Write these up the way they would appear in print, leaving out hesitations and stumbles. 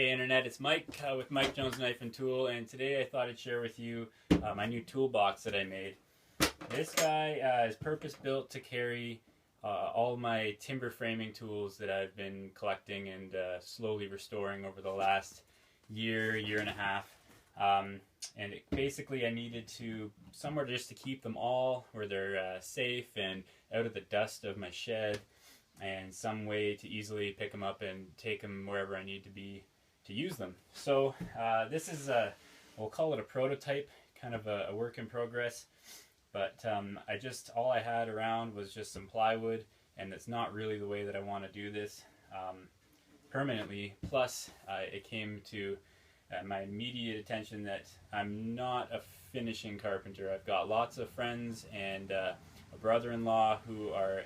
Hey Internet, it's Mike with Mike Jones Knife and Tool, and today I thought I'd share with you my new toolbox that I made. This guy is purpose built to carry all my timber framing tools that I've been collecting and slowly restoring over the last year and a half. Basically I needed to somewhere just to keep them all where they're safe and out of the dust of my shed, and some way to easily pick them up and take them wherever I need to be to use them. So this is we'll call it a prototype, kind of a work in progress, but all I had around was just some plywood, and it's not really the way that I want to do this permanently. Plus it came to my immediate attention that I'm not a finishing carpenter. I've got lots of friends and a brother-in-law who are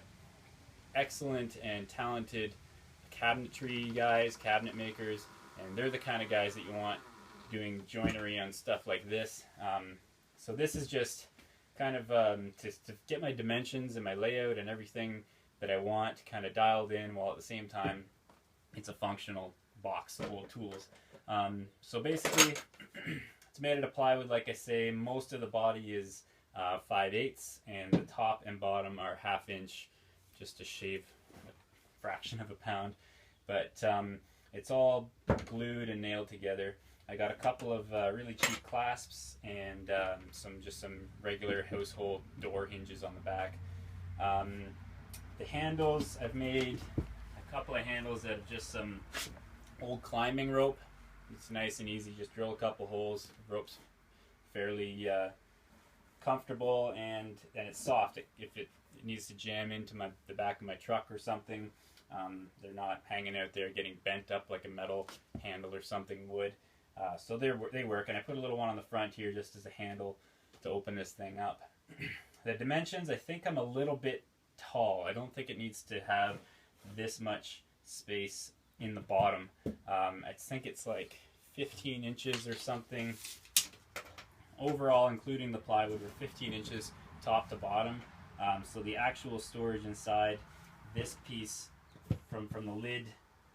excellent and talented cabinetry guys, cabinet makers, and they're the kind of guys that you want doing joinery on stuff like this. So this is just kind of to get my dimensions and my layout and everything that I want kind of dialed in, while at the same time it's a functional box of old tools. So basically it's made out of plywood, like I say. Most of the body is 5/8, and the top and bottom are 1/2 inch, just to shave a fraction of a pound. But it's all glued and nailed together. I got a couple of really cheap clasps and some regular household door hinges on the back. The handles, I've made a couple of handles out of just some old climbing rope. It's nice and easy, just drill a couple holes. The rope's fairly comfortable, and it's soft. If it needs to jam into the back of my truck or something, they're not hanging out there getting bent up like a metal handle or something would. So they work, and I put a little one on the front here just as a handle to open this thing up. The dimensions, I think I'm a little bit tall. I don't think it needs to have this much space in the bottom. I think it's like 15 inches or something overall, including the plywood, or 15 inches top to bottom. So the actual storage inside, this piece from the lid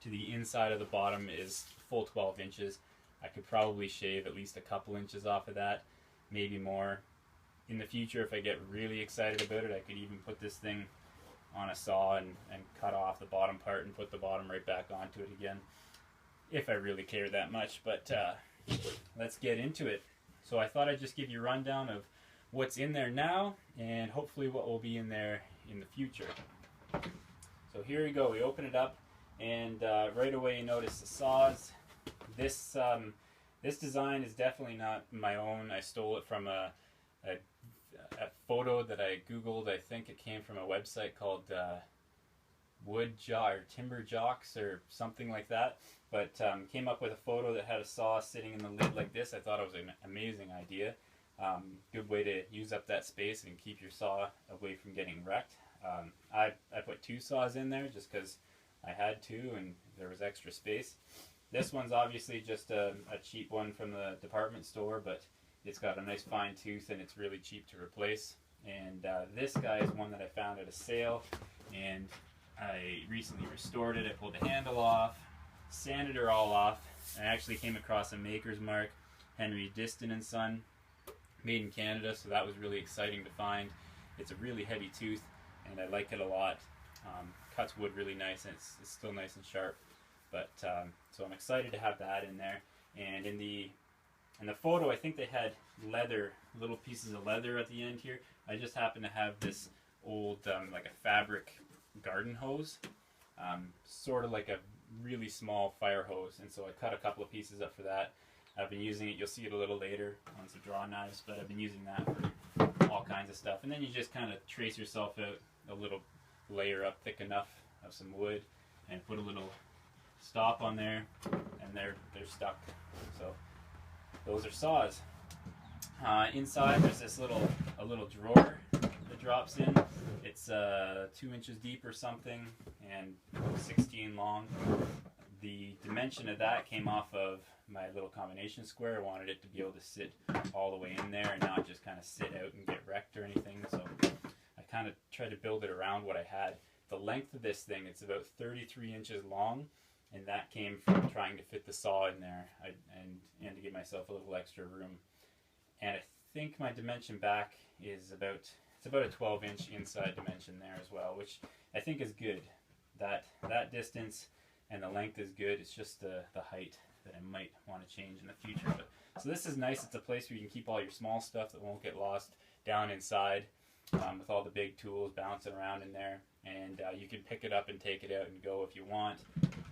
to the inside of the bottom is full 12 inches. I could probably shave at least a couple inches off of that, maybe more. In the future, if I get really excited about it, I could even put this thing on a saw and cut off the bottom part and put the bottom right back onto it again, if I really care that much. But let's get into it. So I thought I'd just give you a rundown of what's in there now, and hopefully what will be in there in the future. So here we go. We open it up, and right away you notice the saws. This design is definitely not my own. I stole it from a photo that I googled. I think it came from a website called Timber Jocks or something like that. But came up with a photo that had a saw sitting in the lid like this. I thought it was an amazing idea. Good way to use up that space and keep your saw away from getting wrecked. I put 2 saws in there just because I had to and there was extra space. This one's obviously just a cheap one from the department store, but it's got a nice fine tooth and it's really cheap to replace. And this guy is one that I found at a sale, and I recently restored it. I pulled the handle off, sanded her all off. I actually came across a maker's mark, Henry Diston and Son, made in Canada, so that was really exciting to find. It's a really heavy tooth, and I like it a lot. Cuts wood really nice, and it's still nice and sharp. But so I'm excited to have that in there. And in the photo, I think they had leather, little pieces of leather at the end here. I just happen to have this old like a fabric garden hose, sort of like a really small fire hose, and so I cut a couple of pieces up for that. I've been using it, you'll see it a little later on some draw knives, but I've been using that for all kinds of stuff. And then you just kind of trace yourself out a little layer up thick enough of some wood and put a little stop on there, and they're stuck. So those are saws. Inside there's this a little drawer that drops in. It's 2 inches deep or something, and 16 long. The dimension of that came off of my little combination square. I wanted it to be able to sit all the way in there and not just kind of sit out and get wrecked or anything. So I kind of tried to build it around what I had. The length of this thing, it's about 33 inches long, and that came from trying to fit the saw in there and to give myself a little extra room. And I think my dimension back is about a 12-inch inside dimension there as well, which I think is good. That distance and the length is good. It's just the height that I might want to change in the future. But so this is nice. It's a place where you can keep all your small stuff that won't get lost down inside, with all the big tools bouncing around in there. And you can pick it up and take it out and go if you want.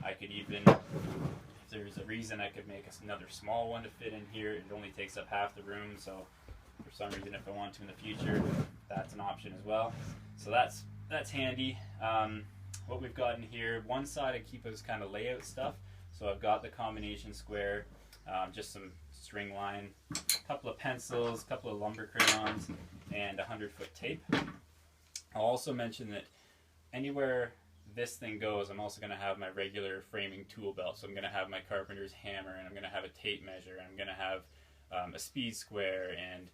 I could even, if there's a reason, I could make another small one to fit in here. It only takes up half the room, so for some reason, if I want to in the future, that's an option as well. So that's handy. What we've got in here, one side I keep as kind of layout stuff. So I've got the combination square, just some string line, a couple of pencils, a couple of lumber crayons, and 100-foot tape. I'll also mention that anywhere this thing goes, I'm also going to have my regular framing tool belt. So I'm going to have my carpenter's hammer, and I'm going to have a tape measure, and I'm going to have a speed square, and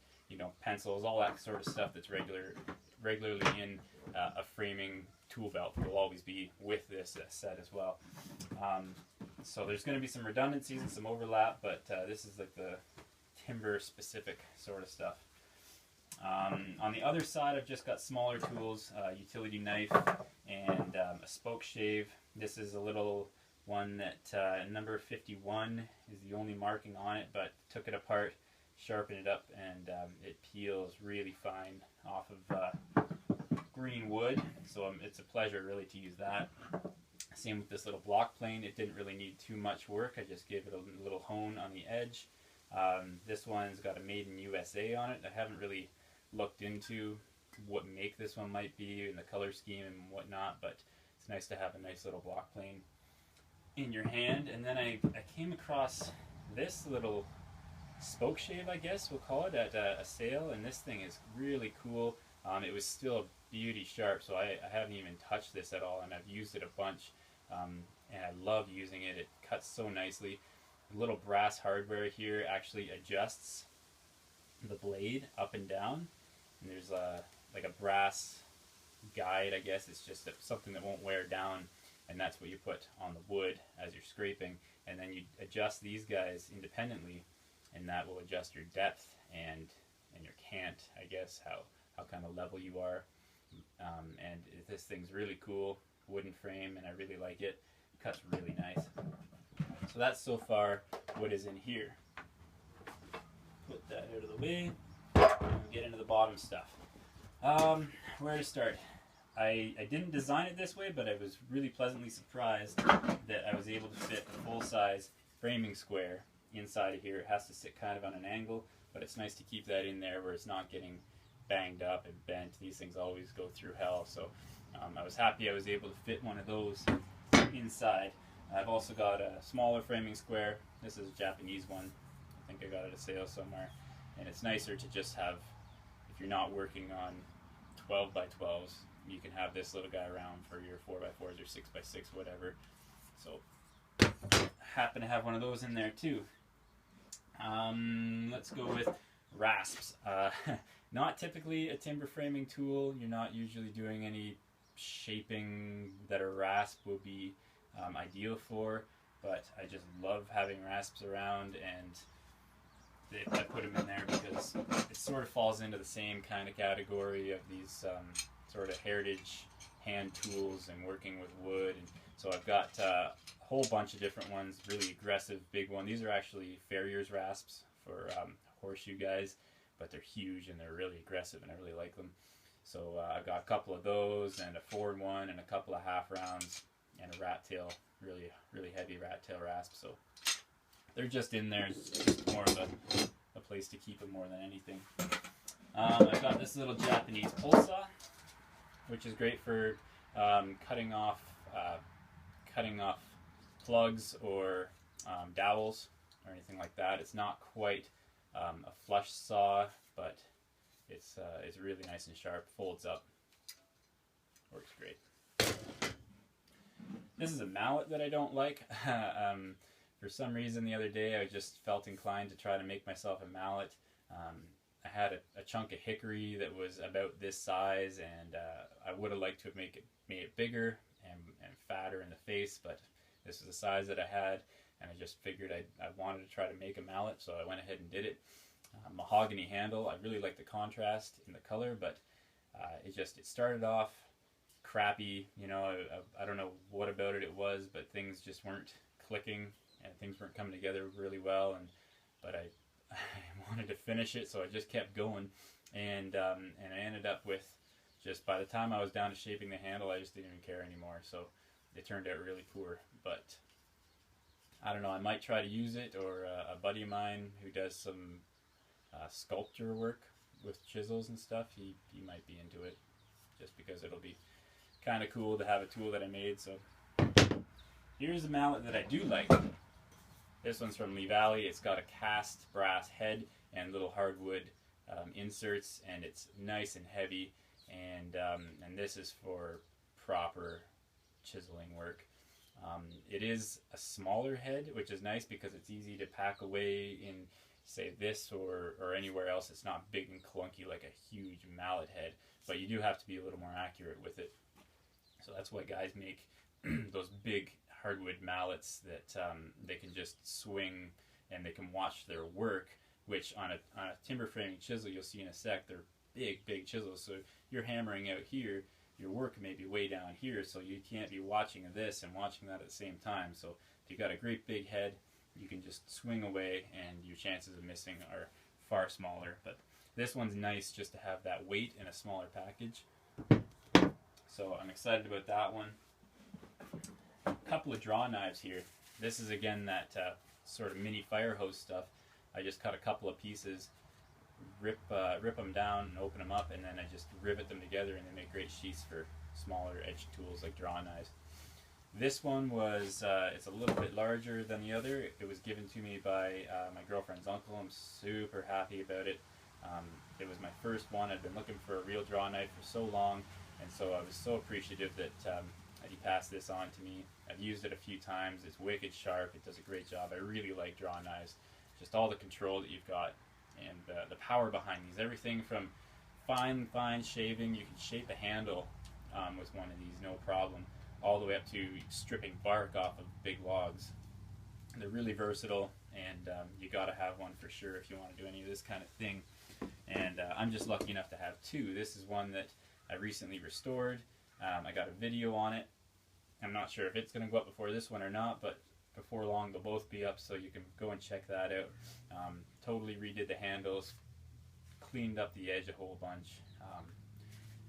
pencils, all that sort of stuff that's regularly in a framing tool belt will always be with this set as well. So there's going to be some redundancies and some overlap, but this is like the timber specific sort of stuff. On the other side, I've just got smaller tools, utility knife and a spoke shave. This is a little one that number 51 is the only marking on it, but took it apart, sharpened it up, and it peels really fine off of green wood, so it's a pleasure really to use that. Same with this little block plane. It didn't really need too much work. I just gave it a little hone on the edge. This one's got a made in USA on it. I haven't really looked into what make this one might be and the color scheme and whatnot, but it's nice to have a nice little block plane in your hand. And then I came across this little spoke shave, I guess we'll call it, at a sale, and this thing is really cool. It was still beauty sharp, so I haven't even touched this at all, and I've used it a bunch, and I love using it. It cuts so nicely. The little brass hardware here actually adjusts the blade up and down, and there's like a brass guide, I guess. It's just something that won't wear down, and that's what you put on the wood as you're scraping, and then you adjust these guys independently, and that will adjust your depth and your cant, I guess, how kind of level you are. And this thing's really cool, wooden frame, and I really like it. Cuts really nice. So that's so far what is in here. Put that out of the way and get into the bottom stuff. Where to start? I didn't design it this way, but I was really pleasantly surprised that I was able to fit a full-size framing square inside of here. It has to sit kind of on an angle, but it's nice to keep that in there where it's not getting banged up and bent. These things always go through hell, so I was happy I was able to fit one of those inside. I've also got a smaller framing square. This is a Japanese one. I think I got it at a sale somewhere, and it's nicer to just have, if you're not working on 12 by 12s, you can have this little guy around for your 4 by 4s or 6 by 6, whatever. So I happen to have one of those in there too. Let's go with Rasps. Not typically a timber framing tool. You're not usually doing any shaping that a rasp will be ideal for, but I just love having rasps around, and I put them in there because it sort of falls into the same kind of category of these sort of heritage hand tools and working with wood. And so I've got a whole bunch of different ones, really aggressive big one. These are actually farrier's rasps for horseshoe guys, but they're huge and they're really aggressive, and I really like them. So I've got a couple of those, and a forward one, and a couple of half rounds, and a rat tail, really heavy rat tail rasp. So they're just in there. It's just more of a place to keep them more than anything. I've got this little Japanese pole saw, which is great for cutting off plugs or dowels or anything like that. It's not quite a flush saw, but it's really nice and sharp. Folds up, works great. This is a mallet that I don't like. For some reason the other day I just felt inclined to try to make myself a mallet. I had a chunk of hickory that was about this size, and I would have liked to have made it bigger and fatter in the face, but This was the size that I had, and I just figured I wanted to try to make a mallet, so I went ahead and did it. Mahogany handle. I really like the contrast in the color, but it started off crappy. You know, I don't know what about it was, but things just weren't clicking and things weren't coming together really well. But I wanted to finish it, so I just kept going, and I ended up with, just by the time I was down to shaping the handle, I just didn't even care anymore. So it turned out really poor. But I don't know. I might try to use it, or a buddy of mine who does some sculpture work with chisels and stuff, he might be into it, just because it'll be kind of cool to have a tool that I made. So here's a mallet that I do like. This one's from Lee Valley. It's got a cast brass head and little hardwood inserts, and it's nice and heavy, and this is for proper chiseling work. It is a smaller head, which is nice because it's easy to pack away in, say, this or anywhere else. It's not big and clunky like a huge mallet head, but you do have to be a little more accurate with it. So that's why guys make those big hardwood mallets that they can just swing and they can watch their work, which on a timber framing chisel, you'll see in a sec, they're big chisels. So you're hammering out here, your work may be way down here, so you can't be watching this and watching that at the same time. So if you've got a great big head, you can just swing away and your chances of missing are far smaller. But this one's nice just to have that weight in a smaller package. So I'm excited about that one. A couple of draw knives here. This is again that sort of mini fire hose stuff. I just cut a couple of pieces, rip them down and open them up, and then I just rivet them together, and they make great sheaths for smaller edge tools like draw knives. This one was, it's a little bit larger than the other. It was given to me by my girlfriend's uncle. I'm super happy about it. It was my first one. I'd been looking for a real draw knife for so long, and so I was so appreciative that he passed this on to me. I've used it a few times. It's wicked sharp. It does a great job. I really like draw knives. Just all the control that you've got, and the power behind these. Everything from fine shaving. You can shape a handle with one of these, no problem, all the way up to stripping bark off of big logs. They're really versatile, and you gotta have one for sure if you want to do any of this kind of thing. And I'm just lucky enough to have two. This is one that I recently restored. I got a video on it. I'm not sure if it's going to go up before this one or not, but before long they'll both be up, so you can go and check that out. Totally redid the handles, cleaned up the edge a whole bunch.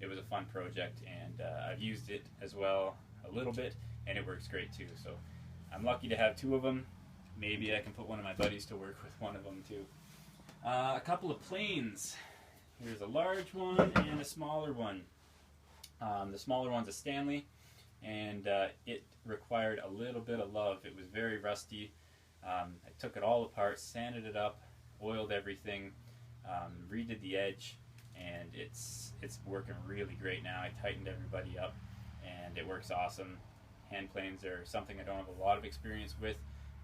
It was a fun project, and I've used it as well a little bit, and it works great too. So I'm lucky to have two of them. Maybe I can put one of my buddies to work with one of them too. A couple of planes. Here's a large one and a smaller one. The smaller one's a Stanley, and it required a little bit of love. It was very rusty. I took it all apart, sanded it up, oiled everything, redid the edge, and it's working really great now. I tightened everybody up, and it works awesome. Hand planes are something I don't have a lot of experience with,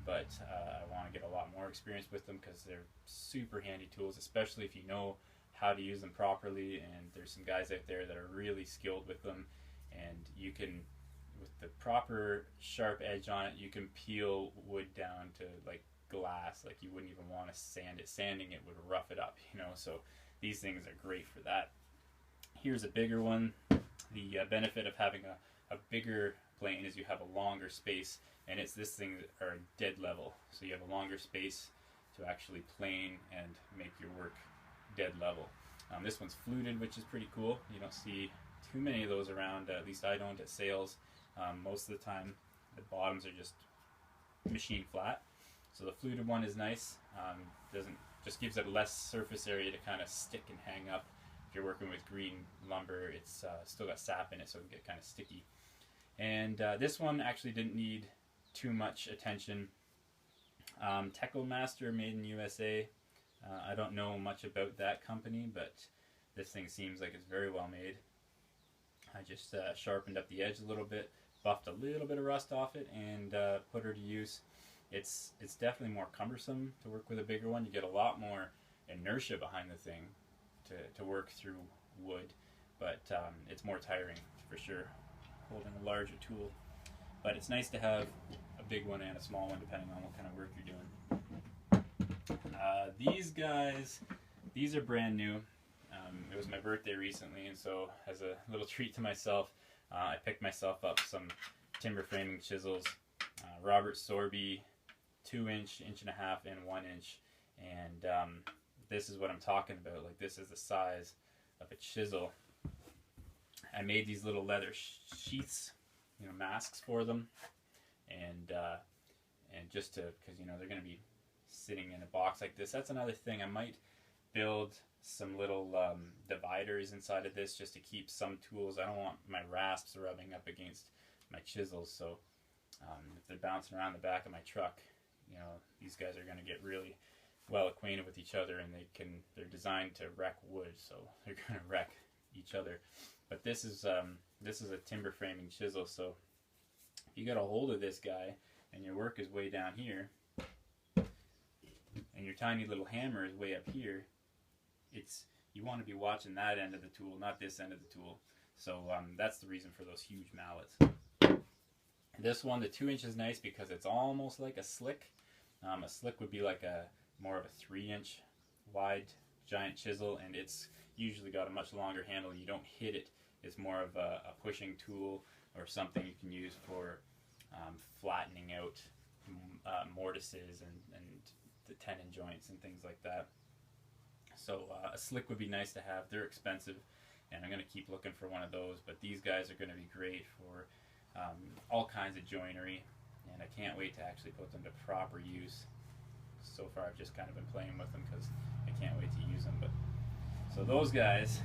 but I want to get a lot more experience with them because they're super handy tools, especially if you know how to use them properly. And there's some guys out there that are really skilled with them, and you can, with the proper sharp edge on it, you can peel wood down to like glass, like you wouldn't even want to sand it. Sanding it would rough it up, you know, so these things are great for that. Here's a bigger one. The benefit of having a bigger plane is you have a longer space, and it's this thing are dead level, so you have a longer space to actually plane and make your work dead level. This one's fluted, which is pretty cool. You don't see too many of those around, at least I don't at sales. Most of the time the bottoms are just machine flat, so the fluted one is nice. Just gives it less surface area to kind of stick and hang up. If you're working with green lumber, it's still got sap in it, so it can get kind of sticky. And this one actually didn't need too much attention. Techo Master, made in USA. I don't know much about that company, but this thing seems like it's very well made. I just sharpened up the edge a little bit, buffed a little bit of rust off it, and put her to use. It's definitely more cumbersome to work with a bigger one. You get a lot more inertia behind the thing to work through wood, but it's more tiring for sure, holding a larger tool. But it's nice to have a big one and a small one depending on what kind of work you're doing. These guys, these are brand new. It was my birthday recently, and so as a little treat to myself, I picked myself up some timber framing chisels, Robert Sorby 2-inch, 1.5 inch, and 1 inch, and this is what I'm talking about. Like, this is the size of a chisel. I made these little leather sheaths, you know, masks for them, and just to, because you know they're going to be sitting in a box like this. That's another thing. I might build some little dividers inside of this just to keep some tools. I don't want my rasps rubbing up against my chisels, so if they're bouncing around the back of my truck, you know, these guys are going to get really well acquainted with each other, and they're designed to wreck wood, so they're going to wreck each other. But this is a timber framing chisel, so if you get a hold of this guy and your work is way down here and your tiny little hammer is way up here, you want to be watching that end of the tool, not this end of the tool. So that's the reason for those huge mallets. This one, the 2 inch, is nice because it's almost like a slick. A slick would be like more of a 3-inch wide giant chisel, and it's usually got a much longer handle. You don't hit it. It's more of a pushing tool or something you can use for flattening out mortises and the tenon joints and things like that. So a slick would be nice to have. They're expensive, and I'm going to keep looking for one of those, but these guys are going to be great for all kinds of joinery, and I can't wait to actually put them to proper use. So far I've just kind of been playing with them because I can't wait to use them. But so those guys,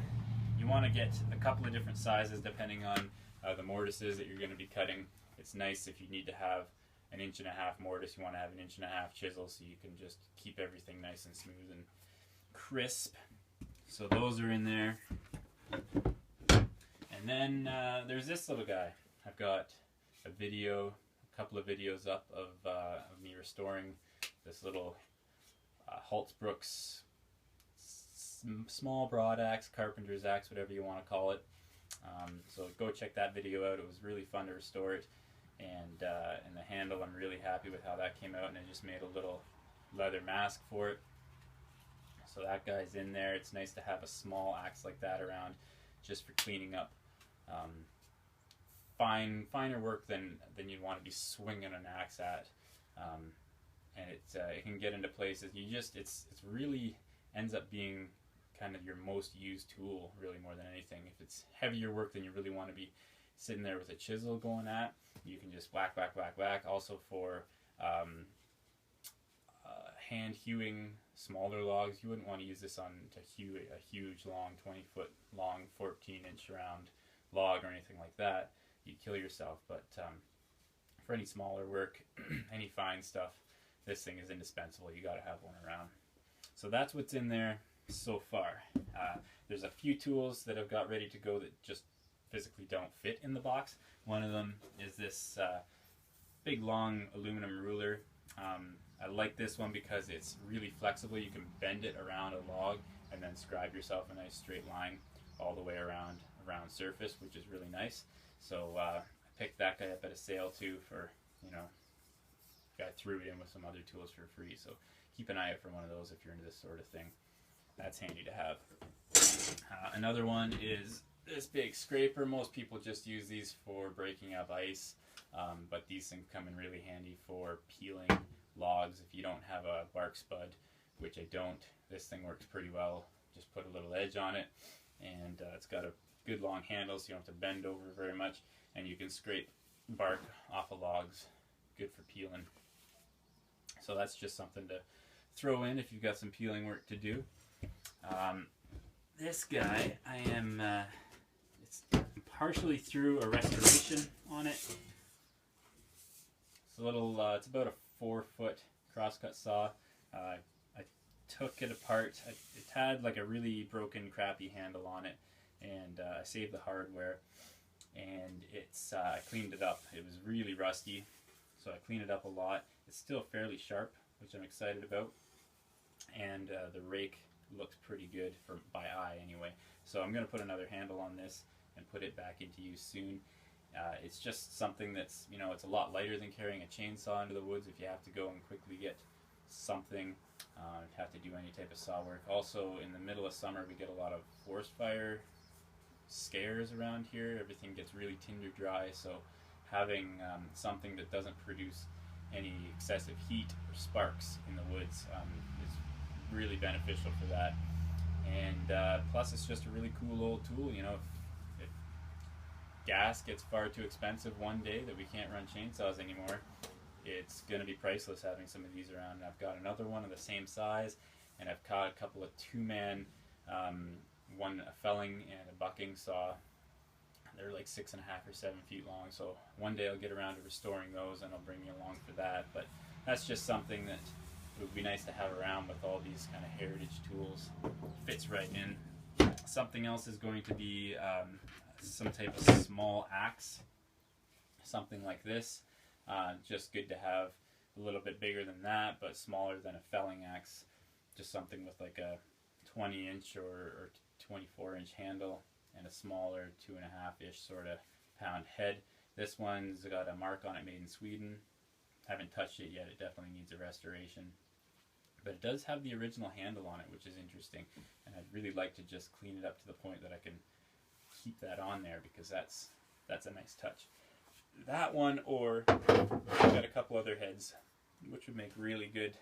you want to get a couple of different sizes depending on the mortises that you're going to be cutting. It's nice if you need to have an 1.5 inch mortise, you want to have an 1.5 inch chisel so you can just keep everything nice and smooth and crisp. So those are in there. And then there's this little guy. I've got a couple of videos up of me restoring this little Halsbrooks small broadaxe, carpenter's axe, whatever you want to call it. So go check that video out. It was really fun to restore it, and the handle, I'm really happy with how that came out, and I just made a little leather mask for it. So that guy's in there. It's nice to have a small axe like that around just for cleaning up finer work than you'd want to be swinging an axe at, and it can get into places it's really ends up being kind of your most used tool, really, more than anything. If it's heavier work than you really want to be sitting there with a chisel going at, you can just whack, whack, whack, whack. Also for hand hewing smaller logs, you wouldn't want to use this to hew a huge long 20-foot long 14-inch round log or anything like that. You'd kill yourself. But for any smaller work, any fine stuff, this thing is indispensable. You got to have one around. So that's what's in there so far. There's a few tools that I've got ready to go that just physically don't fit in the box. One of them is this big long aluminum ruler. I like this one because it's really flexible. You can bend it around a log and then scribe yourself a nice straight line all the way around a round surface, which is really nice. So I picked that guy up at a sale too for, you know, guy threw it in with some other tools for free. So keep an eye out for one of those if you're into this sort of thing. That's handy to have. Another one is this big scraper. Most people just use these for breaking up ice, but these things come in really handy for peeling logs. If you don't have a bark spud, which I don't, this thing works pretty well. Just put a little edge on it, and it's got a good long handle so you don't have to bend over very much, and you can scrape bark off of logs. Good for peeling. So that's just something to throw in if you've got some peeling work to do. This guy, it's partially through a restoration on it. It's a little, it's about a 4-foot crosscut saw. I took it apart. It had like a really broken, crappy handle on it, and I saved the hardware, and I cleaned it up. It was really rusty, so I cleaned it up a lot. It's still fairly sharp, which I'm excited about, and the rake looks pretty good by eye anyway. So I'm going to put another handle on this and put it back into use soon. It's just something that's, it's a lot lighter than carrying a chainsaw into the woods if you have to go and quickly get something, have to do any type of saw work. Also, in the middle of summer, we get a lot of forest fire scares around here. Everything gets really tinder dry, so having something that doesn't produce any excessive heat or sparks in the woods is really beneficial for that. And plus, it's just a really cool old tool. If gas gets far too expensive one day that we can't run chainsaws anymore, it's going to be priceless having some of these around. And I've got another one of the same size, and I've caught a couple of two-man, one a felling and a bucking saw. They're like 6.5 or 7 feet long, so one day I'll get around to restoring those and I'll bring you along for that. But that's just something that would be nice to have around with all these kind of heritage tools. Fits right in. Something else is going to be some type of small axe, something like this. Just good to have a little bit bigger than that, but smaller than a felling axe. Just something with like a 20-inch or 24-inch handle and a smaller 2.5-ish sort of pound head. This one's got a mark on it made in Sweden. Haven't touched it yet. It definitely needs a restoration. But it does have the original handle on it, which is interesting. And I'd really like to just clean it up to the point that I can keep that on there, because that's a nice touch. That one, or I've got a couple other heads which would make really good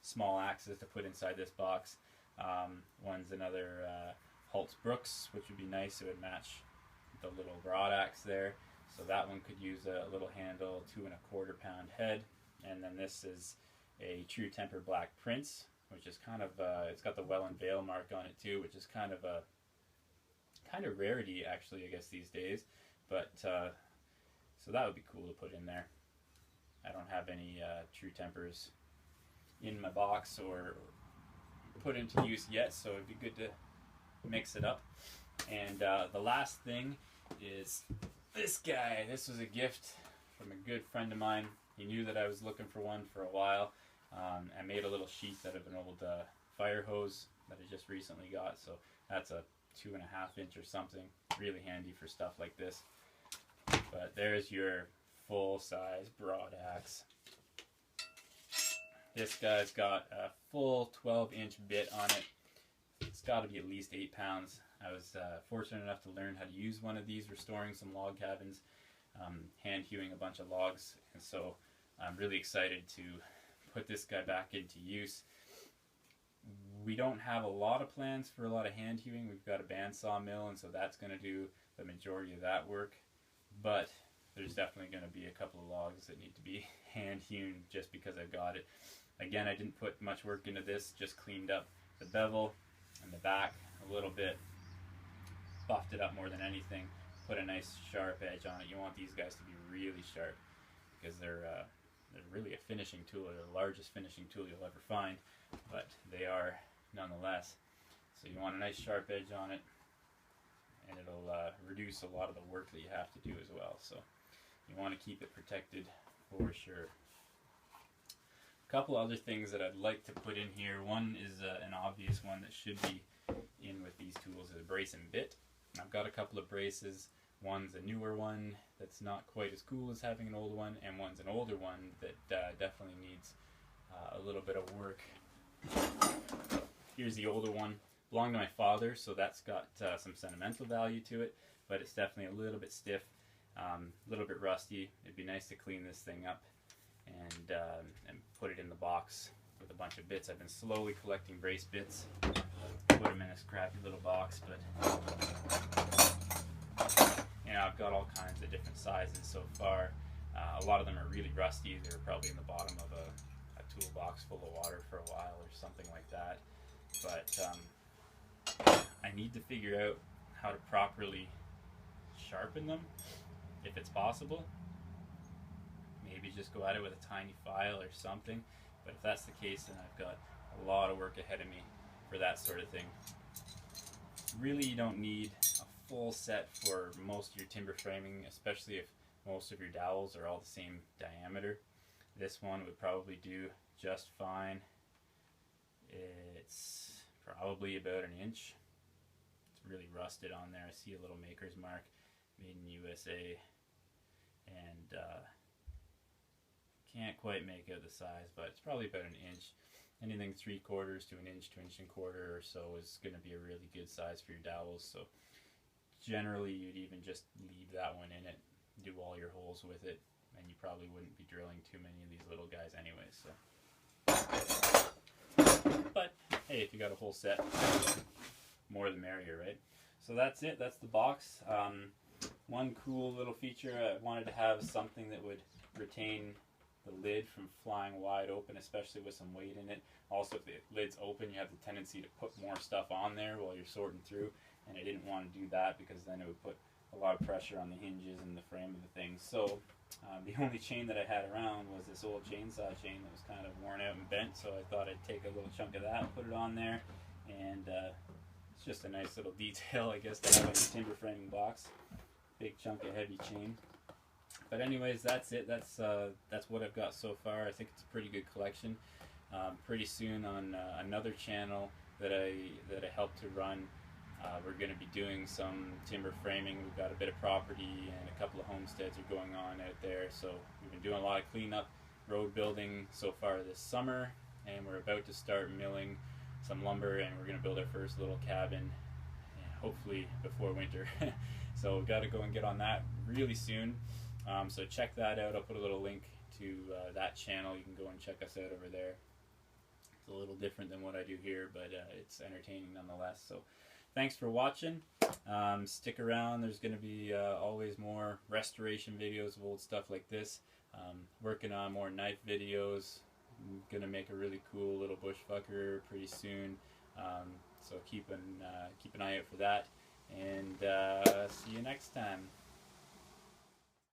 small axes to put inside this box. One's another Holtz Brooks, which would be nice. It would match the little broadaxe there. So that one could use a little handle, 2.25 pound head. And then this is a True Temper Black Prince, which is kind of it's got the Welland Vale mark on it too, which is kind of a rarity actually, I guess, these days. But so that would be cool to put in there. I don't have any True Tempers in my box or put into use yet, so it'd be good to mix it up. And the last thing is this guy. This was a gift from a good friend of mine. He knew that I was looking for one for a while. I made a little sheath out of an old fire hose that I just recently got, so that's a 2.5-inch or something. Really handy for stuff like this. But there's your full-size broadaxe. This guy's got a full 12-inch bit on it. It's got to be at least 8 pounds. I was fortunate enough to learn how to use one of these restoring some log cabins, hand hewing a bunch of logs, and so I'm really excited to put this guy back into use. We don't have a lot of plans for a lot of hand hewing. We've got a bandsaw mill, and so that's going to do the majority of that work. But there's definitely going to be a couple of logs that need to be hand hewn just because I've got it. Again, I didn't put much work into this, just cleaned up the bevel and the back a little bit, buffed it up more than anything, put a nice sharp edge on it. You want these guys to be really sharp because they're really a finishing tool. They're the largest finishing tool you'll ever find, but they are nonetheless. So you want a nice sharp edge on it, and it'll reduce a lot of the work that you have to do as well. So you want to keep it protected for sure. A couple other things that I'd like to put in here. One is an obvious one that should be in with these tools is a brace and bit. I've got a couple of braces. One's a newer one that's not quite as cool as having an old one, and one's an older one that definitely needs a little bit of work. Here's the older one. Belonged to my father, so that's got some sentimental value to it, but it's definitely a little bit stiff, a little bit rusty. It'd be nice to clean this thing up and put it in the box with a bunch of bits. I've been slowly collecting brace bits, put them in this crappy little box, but I've got all kinds of different sizes so far. A lot of them are really rusty. They were probably in the bottom of a toolbox full of water for a while or something like that. But I need to figure out how to properly sharpen them, if it's possible. Maybe just go at it with a tiny file or something. But if that's the case, then I've got a lot of work ahead of me for that sort of thing. Really, you don't need a full set for most of your timber framing, especially if most of your dowels are all the same diameter. This one would probably do just fine. It's probably about 1 inch. It's really rusted on there. I see a little maker's mark. made in USA, and can't quite make out the size, but it's probably about an inch. Anything 3/4 to an inch to inch and quarter or so is going to be a really good size for your dowels. So generally you'd even just leave that one in it, do all your holes with it, and you probably wouldn't be drilling too many of these little guys anyway. So, but hey, if you got a whole set, more the merrier, right? So that's it. That's the box. One cool little feature, I wanted to have something that would retain the lid from flying wide open, especially with some weight in it. Also, if the lid's open, you have the tendency to put more stuff on there while you're sorting through, and I didn't want to do that because then it would put a lot of pressure on the hinges and the frame of the thing. So the only chain that I had around was this old chainsaw chain that was kind of worn out and bent, so I thought I'd take a little chunk of that and put it on there, and it's just a nice little detail, I guess, to have on a timber framing box. Big chunk of heavy chain. But anyways, that's it. That's what I've got so far. I think it's a pretty good collection. Pretty soon on another channel that I help to run, we're going to be doing some timber framing. We've got a bit of property and a couple of homesteads are going on out there. So we've been doing a lot of cleanup, road building so far this summer, and we're about to start milling some lumber, and we're going to build our first little cabin, hopefully before winter. So we've got to go and get on that really soon. So check that out. I'll put a little link to that channel. You can go and check us out over there. It's a little different than what I do here, but it's entertaining nonetheless. So thanks for watching. Stick around. There's going to be always more restoration videos of old stuff like this. Working on more knife videos. I'm going to make a really cool little bushfucker pretty soon. So keep an eye out for that. And see you next time.